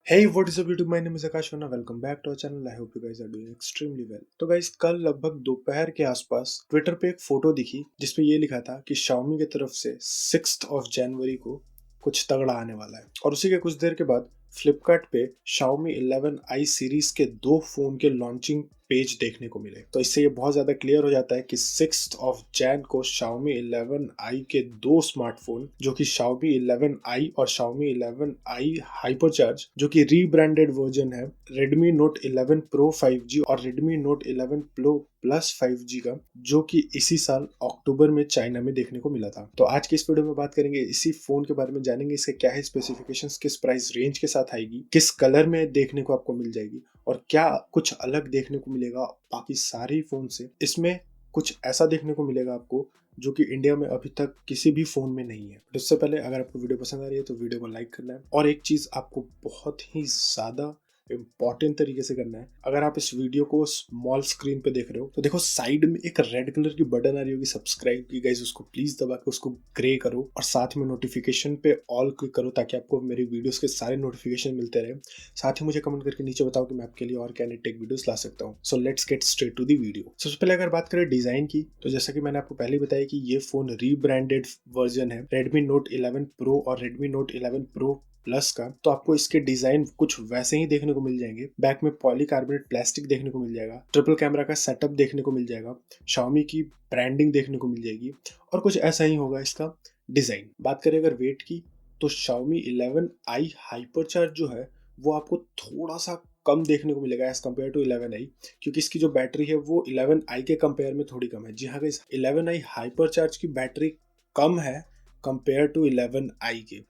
Hey, what is up YouTube? My name is Akash Vanna. Welcome back to our channel. I hope you guys are doing extremely well. तो guys कल लगभग दोपहर के आसपास Twitter पे एक photo दिखी जिसपे ये लिखा था कि Xiaomi की तरफ से 6 जनवरी को कुछ तगड़ा आने वाला है और उसी के कुछ देर के बाद फ्लिपकार्ट पे Xiaomi 11i सीरीज के दो फोन के लॉन्चिंग पेज देखने को मिले। तो इससे ये बहुत ज्यादा क्लियर हो जाता है कि 6 को Xiaomi 11i के दो स्मार्टफोन जो कि Xiaomi 11i और Xiaomi 11i Hypercharge जो कि रीब्रांडेड वर्जन है Redmi Note 11 Pro 5G और Redmi Note 11 Pro Plus 5G का, जो कि इसी साल अक्टूबर में चाइना में देखने को मिला था। तो आज की इस वीडियो में बात करेंगे इसी फोन के बारे में, जानेंगे इसके क्या है स्पेसिफिकेशंस, किस प्राइस रेंज के साथ आएगी, किस कलर में देखने को आपको मिल जाएगी और क्या कुछ अलग देखने को मिलेगा बाकी सारे फोन से। इसमें कुछ ऐसा देखने को मिलेगा आपको जो कि इंडिया में अभी तक किसी भी फोन में नहीं है। तो उससे पहले अगर आपको वीडियो पसंद आ रही है तो वीडियो को लाइक करना है और एक चीज आपको बहुत ही ज्यादा इंपॉर्टेंट तरीके से करना है। अगर आप इस वीडियो को स्मॉल स्क्रीन पे देख रहे हो तो देखो साइड में एक रेड कलर की बटन आ रही होगी सब्सक्राइब की, गाइस उसको प्लीज दबा के उसको ग्रे करो और साथ में नोटिफिकेशन पे ऑल क्लिक करो ताकि आपको मेरी वीडियोस के सारे नोटिफिकेशन मिलते रहे। साथ ही मुझे कमेंट करके नीचे बताओ कि मैं आपके लिए और क्या टेक वीडियोस ला सकता हूँ। So let's get straight to the video. सबसे पहले अगर बात करें डिजाइन की तो जैसा कि मैंने आपको पहले बताया कि ये फोन रीब्रांडेड वर्जन है Redmi Note 11 Pro और Redmi Note 11 Pro प्लस का। तो आपको इसके डिजाइन कुछ वैसे ही देखने को मिल जाएंगे। बैक में पॉलीकार्बोनेट प्लास्टिक देखने को मिल जाएगा, ट्रिपल कैमरा का सेटअप देखने को मिल जाएगा, Xiaomi की ब्रांडिंग देखने को मिल जाएगी और कुछ ऐसा ही होगा इसका डिजाइन। बात करें अगर वेट की तो Xiaomi 11i Hypercharge जो है वो आपको थोड़ा सा कम देखने को मिलेगा एज कम्पेयर टू 11i, क्योंकि इसकी जो बैटरी है वो 11i के कंपेयर में थोड़ी कम है। जी हाँ गाइस, 11i Hypercharge की बैटरी कम है कंपेयर टू 11i के।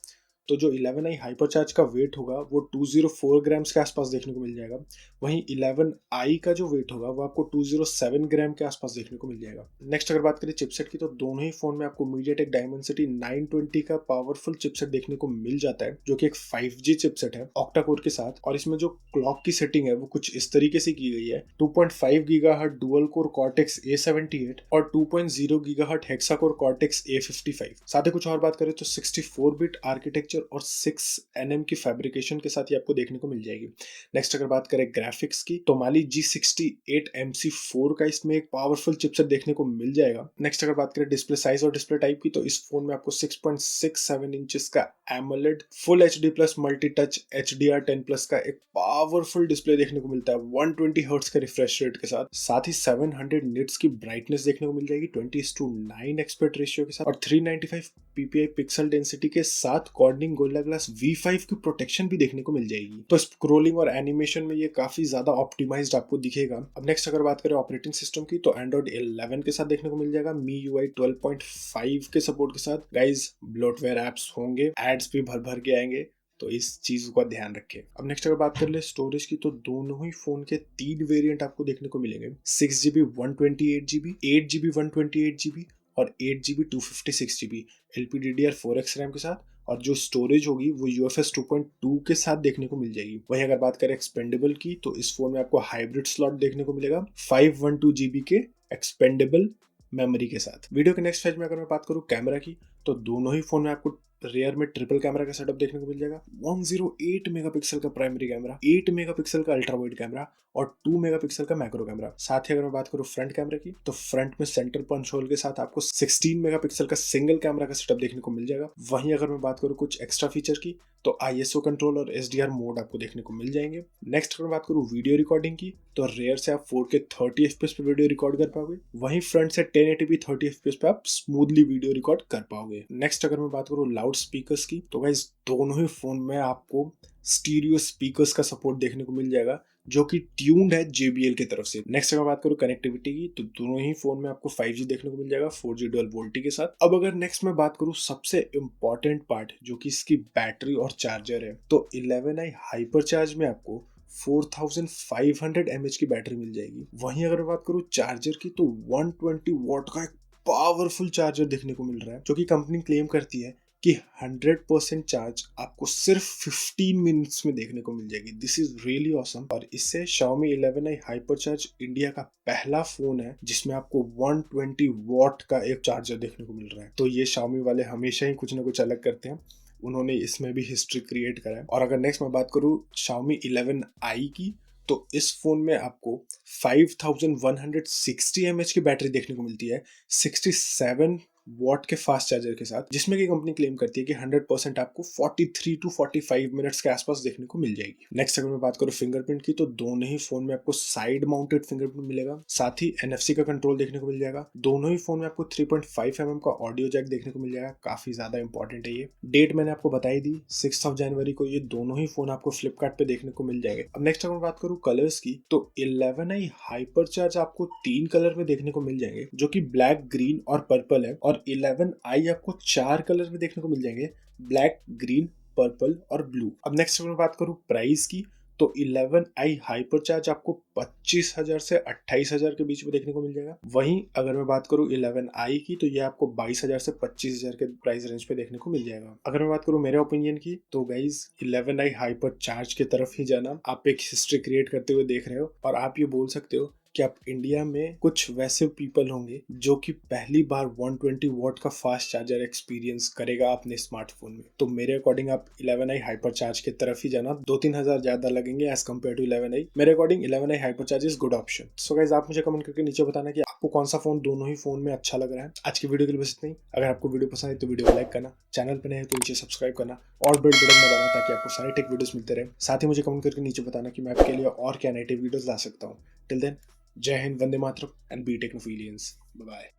तो जो 11i Hypercharge का वेट होगा वो 204 ग्राम्स के आसपास देखने को मिल जाएगा, वहीं 11i का जो वेट होगा वो आपको 207 ग्राम के आसपास देखने को मिल जाएगा। नेक्स्ट अगर बात करें चिपसेट की तो दोनों ही फोन में आपको MediaTek Dimensity 920 का पावरफुल चिपसेट देखने को मिल जाता है, जो कि एक 5G चिपसेट है ऑक्टा कोर के साथ। और इसमें जो क्लॉक की सेटिंग है वो कुछ इस तरीके से की गई है, 2.5 GHz dual core Cortex A78 और 2.0 GHz hexa core Cortex A55। साथ ही कुछ और बात करें तो 64 बिट आर्किटेक्चर और 6 nm की फैब्रिकेशन के साथ ही आपको देखने को मिल जाएगी। नेक्स्ट अगर बात करें ग्राफिक्स की तो Mali G68 MC4 का इसमें एक पावरफुल चिपसेट देखने को मिल जाएगा। नेक्स्ट अगर बात करें डिस्प्ले साइज और डिस्प्ले टाइप की तो इस फोन में आपको 6.67 इंचेस का AMOLED full HD plus multi touch HDR10 plus का एक पावरफुल डिस्प्ले देखने को मिलता है 120 हर्ट्ज का रिफ्रेश रेट के साथ ही 700 निट्स की ब्राइटनेस देखने को मिल जाएगी 20:9 एक्सपर्ट रेशियो के साथ और 395 ppi पिक्सल डेंसिटी के साथ कॉर्निंग गोरिल्ला ग्लास V5 की प्रोटेक्शन भी देखने को मिल जाएगी। तो स्क्रोलिंग और एनिमेशन में ये काफी ज्यादा ऑप्टिमाइज्ड आपको दिखेगा। अब नेक्स्ट अगर बात करें ऑपरेटिंग सिस्टम की तो Android 11 के साथ देखने को मिल जाएगा, MIUI 12.5 के सपोर्ट के साथ। गाइस ब्लोटवेयर एप्स होंगे, एड्स भी भर भर के आएंगे, तो इस चीज का ध्यान रखें। अब नेक्स्ट अगर बात कर ले स्टोरेज की तो दोनों ही फोन के 3 वेरिएंट आपको देखने को मिलेंगे, 6GB 128GB, 8GB 128GB और 8GB 256GB LPDDR4X रैम के साथ। और जो स्टोरेज होगी वो UFS 2.2 के साथ देखने को मिल जाएगी। वहीं अगर बात करें एक्सपेंडेबल की तो इस फोन में आपको हाइब्रिड स्लॉट देखने को मिलेगा 512GB के एक्सपेंडेबल मेमोरी के साथ। वीडियो के नेक्स्ट फेज में अगर मैं बात करूं कैमरा की तो दोनों ही फोन में आपको रेयर में ट्रिपल कैमरा का सेटअप देखने को मिल जाएगा, 108 मेगापिक्सल का प्राइमरी कैमरा, 8 मेगापिक्सल का अल्ट्रा वाइड कैमरा और 2 मेगापिक्सल का मैक्रो कैमरा। साथ ही अगर मैं बात करूं फ्रंट कैमरा की तो फ्रंट में सेंटर पंच होल के साथ आपको 16 मेगापिक्सल का सिंगल कैमरा का सेटअप देखने को मिल जाएगा। वहीं अगर मैं बात करूं कुछ एक्स्ट्रा फीचर की तो ISO कंट्रोल और SDR मोड आपको देखने को मिल जाएंगे। नेक्स्ट अगर मैं बात करूं वीडियो रिकॉर्डिंग की तो रेयर से आप 4K 30 FPS पे वीडियो रिकॉर्ड कर पाओगे, वहीं फ्रंट से 1080p 30 FPS पे आप स्मूथली वीडियो रिकॉर्ड कर पाओगे। नेक्स्ट अगर मैं बात करूं लाउड स्पीकर्स की तो गाइस दोनों ही फोन में आपको स्टीरियो स्पीकर्स का सपोर्ट देखने को मिल जाएगा जो कि ट्यून्ड है JBL की तरफ से। नेक्स्ट अगर बात करूं कनेक्टिविटी की तो दोनों ही फोन में आपको 5G देखने को मिल जाएगा 4G डुअल वोल्टी के साथ। अब अगर नेक्स्ट मैं बात करूं सबसे इंपॉर्टेंट पार्ट जो कि इसकी बैटरी और चार्जर है तो 11i Hypercharge में आपको 4500 mAh की बैटरी मिल जाएगी। वहीं अगर मैं बात करूं चार्जर की तो 120 वॉट का एक पावरफुल चार्जर देखने को मिल रहा है, जो कि कंपनी क्लेम करती है कि 100% चार्ज आपको सिर्फ 15 मिनट्स में देखने को मिल जाएगी। This is really awesome. और इससे Xiaomi 11i Hypercharge इंडिया का पहला फोन है जिसमें आपको 120 वॉट का एक चार्जर देखने को मिल रहा है। तो ये Xiaomi वाले हमेशा ही कुछ ना कुछ अलग करते हैं। उन्होंने इसमें भी हिस्ट्री क्रिएट करा है। और अगर नेक्स्ट मैं बात करूँ Xiaomi 11i की, तो इस फोन में आपको 5160 mAh की बैटरी देखने को मिलती है 67 वॉट के फास्ट चार्जर के साथ, जिसमें की कंपनी क्लेम करती है कि 100% आपको 43 टू 45 मिनट्स के आसपास देखने को मिल जाएगी। नेक्स्ट अगर मैं बात करूँ फिंगरप्रिंट की, तो दोनों ही फोन में आपको साइड माउंटेड फिंगरप्रिंट मिलेगा, साथ ही NFC का कंट्रोल देखने को मिल जाएगा। दोनों ही फोन में आपको 3.5 mm का ऑडियो जैक देखने को मिल जाएगा, काफी ज्यादा इंपॉर्टेंट है ये। डेट मैंने आपको बताई दी 6 जनवरी को ये दोनों ही फोन आपको फ्लिपकार्ट पे देखने को मिल जाएंगे। अब नेक्स्ट अगर मैं बात करूँ कलर्स की, तो 11i हाइपरचार्ज आपको 3 कलर में देखने को मिल जाएंगे, जो कि ब्लैक, ग्रीन और पर्पल है। और 11i आपको 4 कलर में देखने को मिल जाएंगे, ब्लैक, ग्रीन, पर्पल और ब्लू। अब नेक्स्ट अगर मैं बात करूँ प्राइस की, तो 11i हाइपरचार्ज आपको 25,000 से 28,000 के बीच में देखने को मिल जाएगा। वहीं अगर मैं बात करूँ 11i की, तो ये आपको 22,000 से 25,000 के प्राइस रेंज पे देखने को मिल जाएगा। अगर मैं बात करूँ मेरे ओपिनियन की, तो गाइज 11i हाइपरचार्ज की तरफ ही जाना। आप एक हिस्ट्री क्रिएट करते हुए देख रहे हो, और आप ये बोल सकते हो कि आप इंडिया में कुछ वैसे पीपल होंगे जो कि पहली बार 120 वॉट का फास्ट चार्जर एक्सपीरियंस करेगा अपने स्मार्टफोन में। तो मेरे अकॉर्डिंग आप 11i हाइपरचार्ज की तरफ ही जाना, 2-3 हजार ज्यादा लगेंगे एज कम्पेयर टू 11i। मेरे according 11i hypercharge is good option. So guys, आप मुझे कमेंट करके नीचे बताना कि आपको कौन सा फोन दोनों ही फोन में अच्छा लग रहा है। आज की वीडियो के लिए बस इतना ही। अगर आपको वीडियो पसंद है तो वीडियो को लाइक करना, चैनल पर नए हैं तो नीचे सब्सक्राइब करना और बेल बटन दबाना, ताकि आपको सारे टेक वीडियोस मिलते रहे। साथ ही मुझे कमेंट करके नीचे बताना कि मैं आपके लिए और क्या नए टेक वीडियोस ला सकता हूँ। टिल देन, जय हिंद, Vande Mataram and be Technophilians. Bye bye.